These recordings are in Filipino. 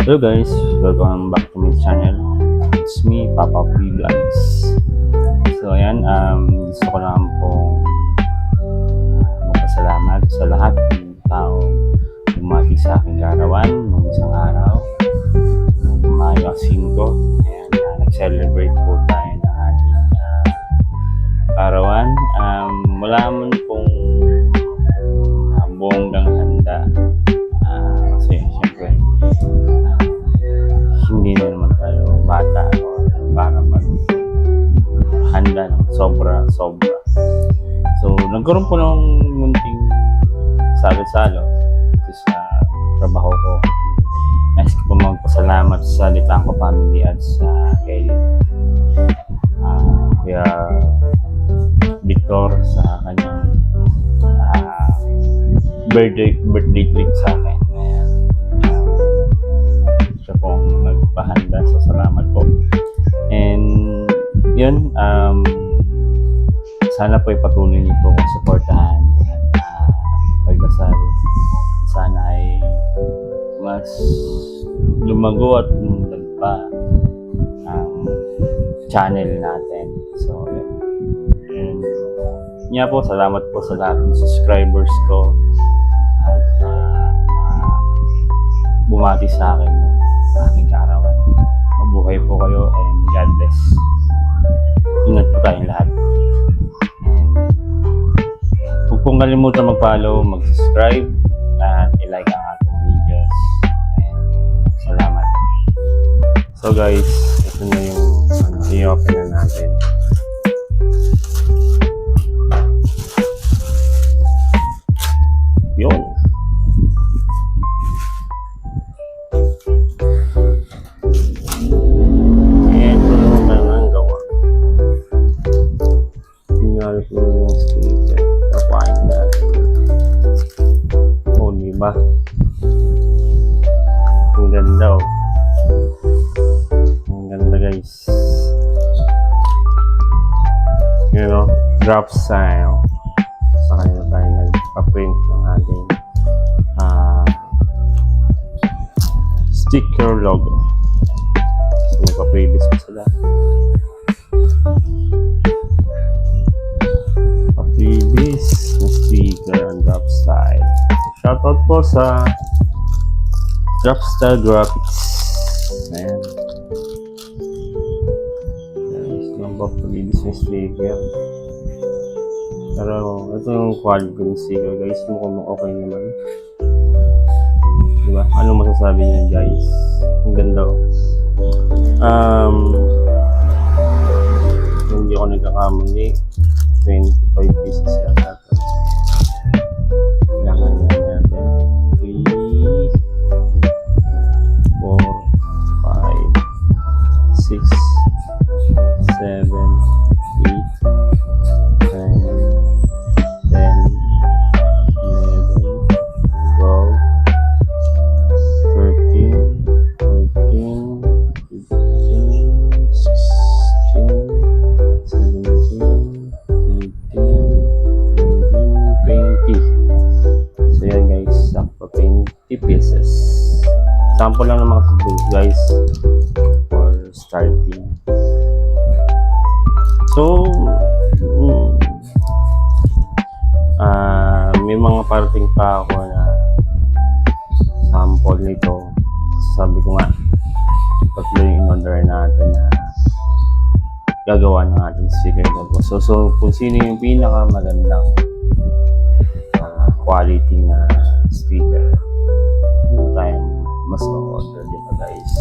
Hello guys, welcome back to my channel. It's me, Papa P Vlogs. So ayan, gusto ko lang pong magpasalamat sa lahat ng taong bumati sa aking karawan ng isang araw. Mayo 5. Ayan, nag-celebrate po tayo ng ating karawan. Wala man pong bonggang handa. Kasi syempre hindi na naman tayo bata para maghanda ng sobra. So nagkaroon po ng munting salo-salo sa trabaho ko. Nais ko po magpasalamat sa Litangco family at sa kay Kuya Victor sa kanyang birthday treat sa akin. Siya pong nagpahanda, so salamat po. And yun, sana po ipatuloy niyo po kung supportahan at pagdasal. Sana ay mas lumago at umunlad pa ang channel natin. So yun. Nga po, salamat po sa lahat ng subscribers ko at bumati sa akin ng aking kaarawan. Mabuhay po kayo and God bless. Ingat po tayong lahat. And huwag pong kalimutan mag-follow, mag-subscribe at i-like ang ating videos. And salamat. So guys, ito na yung i-open na natin. Yun. Ito naman ang gawa. Tingnan ko yung sticker. Napain natin. O, diba? Ang ganda o. Ang ganda guys. You know, drop style. Sa kanila tayo nagpa-print ng ating sticker logo. So magpa-previous pa sila. Pa-previous na sticker and drop style. Shoutout po sa Drop Style Graphics. Ayan. Guys, lang pa-previous na sticker. Pero ito yung quality ng sticker guys, mukhang okay naman. Diba? Ano masasabi niya guys? Ang ganda oh. Hindi ako nagkakamali, 25 pieces yata. Kailangan niya natin 3 4 5 6 7 pieces. Sample lang ng mga tools guys for starting. So may mga parating pa ako na sample nito. Sabi ko nga tatlo yung in-order natin na gagawa ng ating sticker logo. So kung sino yung pinaka magandang quality na sticker, tayo mas ma-order dito guys.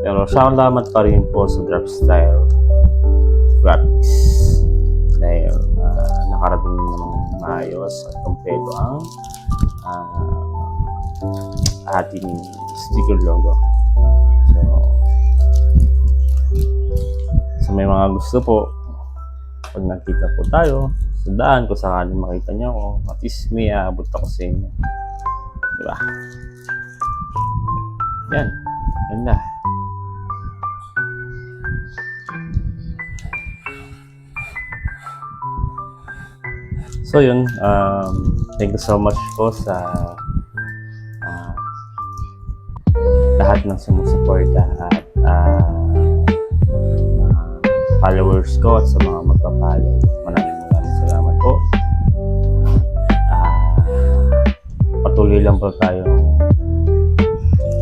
Pero salamat pa rin po sa Drop Style Graphics dahil nakarating ng maayos at kompleto ang ating sticker logo. So may mga gusto po, pag nakita po tayo sa daan, kung sakaling makita niyo ako, at least may aabot ako sa inyo. Diba? Yan. Ganda. So yun, thank you so much po sa lahat ng sumusuporta at mga followers ko at sa mga magpapalo. Maraming salamat po. Patuloy lang po tayong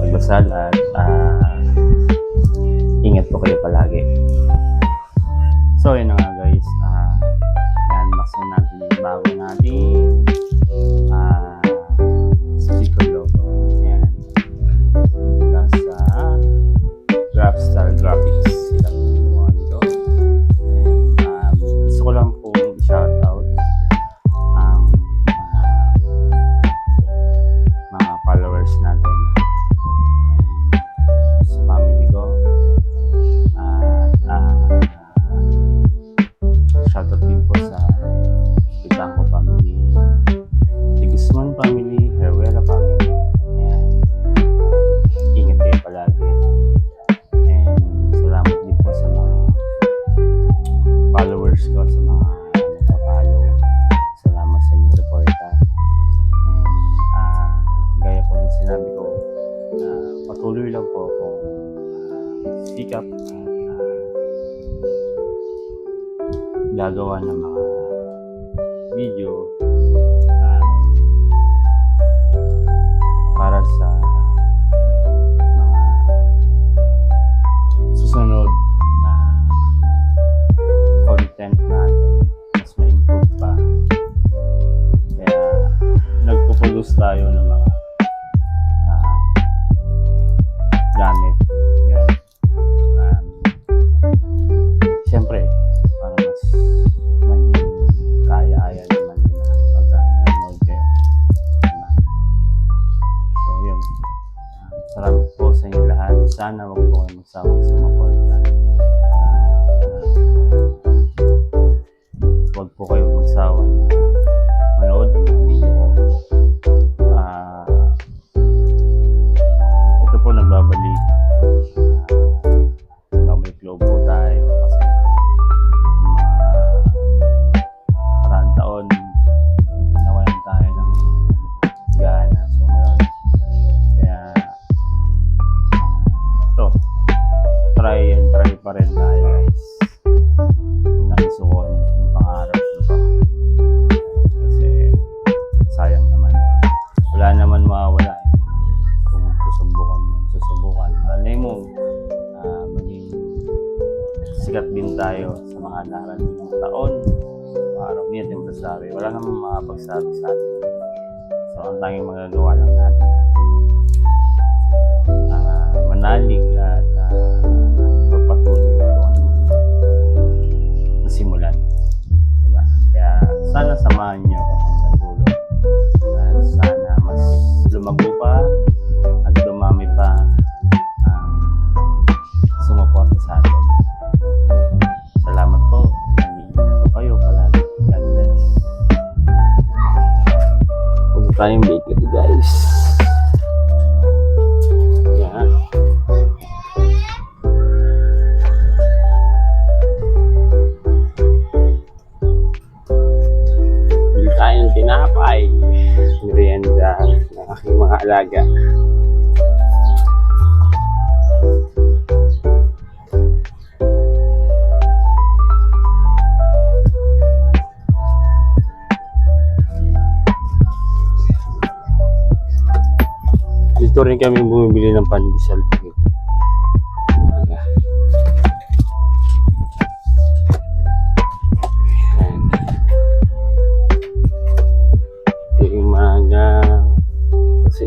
magdasal at ingat po kayo palagi. So yun na nga guys, i-unbox na natin yung bago nating sticker logo. Yan. Nasa Grapstar Graphics. Sila po gumawa nito. And, gusto ko lang po i-shoutout ang mga followers natin. And, sa family ko. Shoutout din po sa Pitang ko family, the Guzman family, Herrera family. Ayan. Ingat kayo palagi. And salamat din po sa mga followers ko, sa mga nakapalo. Salamat sa inyong suporta. And gaya po ng sinabi ko, patuloy lang po akong speak up at gagawa ng mga video para sa mga susunod na content natin, mas ma-improve pa. Kaya nagpo-produce tayo ng mga gamit. Yan. Siyempre para mas maging kaya-aya naman nila pagka nanonood kayo. Diba? So yun, salamat po sa inyo lahat. Sana wag po kayo magsawang sumuporta. Wag po kayo magsawang manood ng mga video ko. Ito po nagbabalik loob po tayo kasi parang taon nawalan tayo ng gana sumunod. Kaya ito, try pa rin tayo guys kung nakisuko yung pangarap na to, kasi sayang naman, wala naman mawawala kung susubukan. Malay mo maging sikat din tayo sa mga darating ng taon, araw niya din pasabi. Wala namang makapagsabi sa atin. So ang tanging magagawa lang natin manalig at ipagpatuloy kung anong nasimulan, diba? Kaya sana samahan niyo ako hanggang dulo at sana mas lumago pa at dumami pa ang sumuporta sa atin. Salamat po. Nandito po kayo palagi. God bless. Punta tayong bakery guys. Yan. Bili tayo ng tinapay. Merienda ng aking mga alaga. Dito rin kami bumibili ng pandesal. Umaga kasi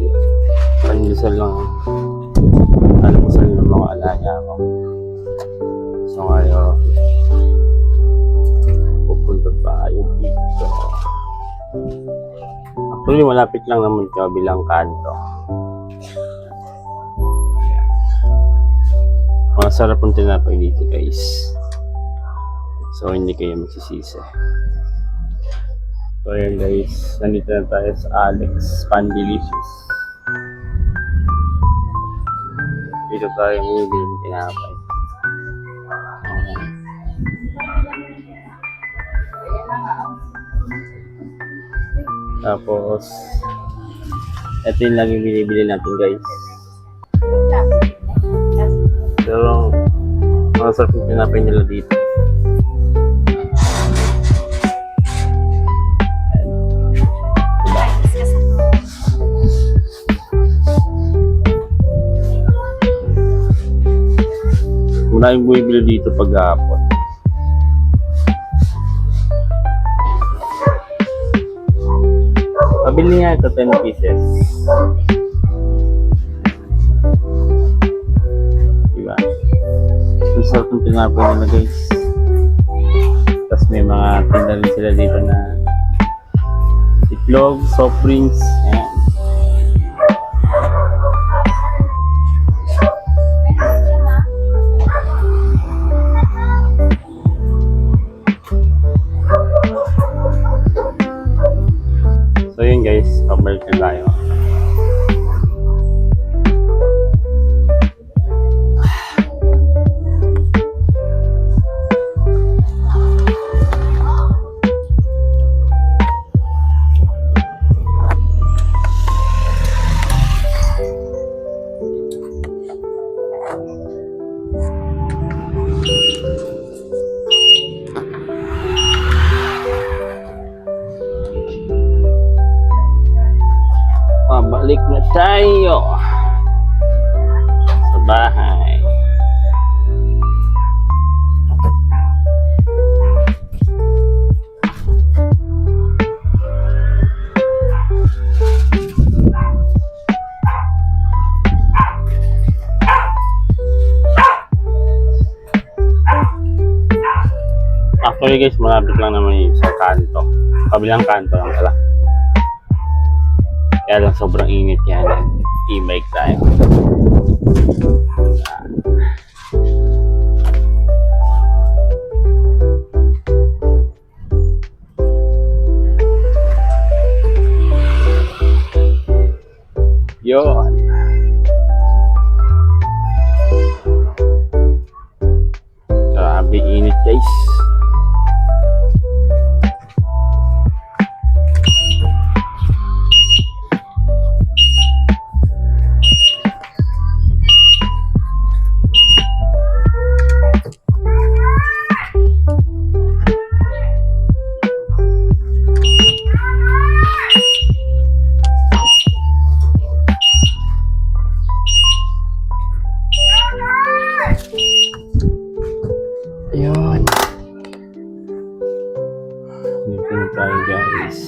pandesal lang alam ko saan ng mga alaga ko. So ngayon pupunta tayo dito. Actually malapit lang naman kabilang kanto. Masarap ang tinapay dito guys. So hindi kayo magsisisi. So ayan guys, nandito na tayo sa Alex Pandelicious. Dito tayo bumibili ng tinapay. Tapos ito yung laging binibili natin guys. Pero, masarap yung tinapay nila dito. Maraming bumibili dito pag hapon. Pabili nga ito 10 pieces. Diba? Masarap yung tinapay nila guys. Tapos may mga tinda rin sila dito na itlog, soft drinks. Ayan. So yun guys, pabalik na tayo. Pabalik na tayo sa bahay. Actually guys, malapit lang naman yung sa kanto. Kabilang kanto lang pala. Kaya lang sobrang init yan. E-bike tayo. Yun. Grabe init guys. Ayun. Dito na tayo guys.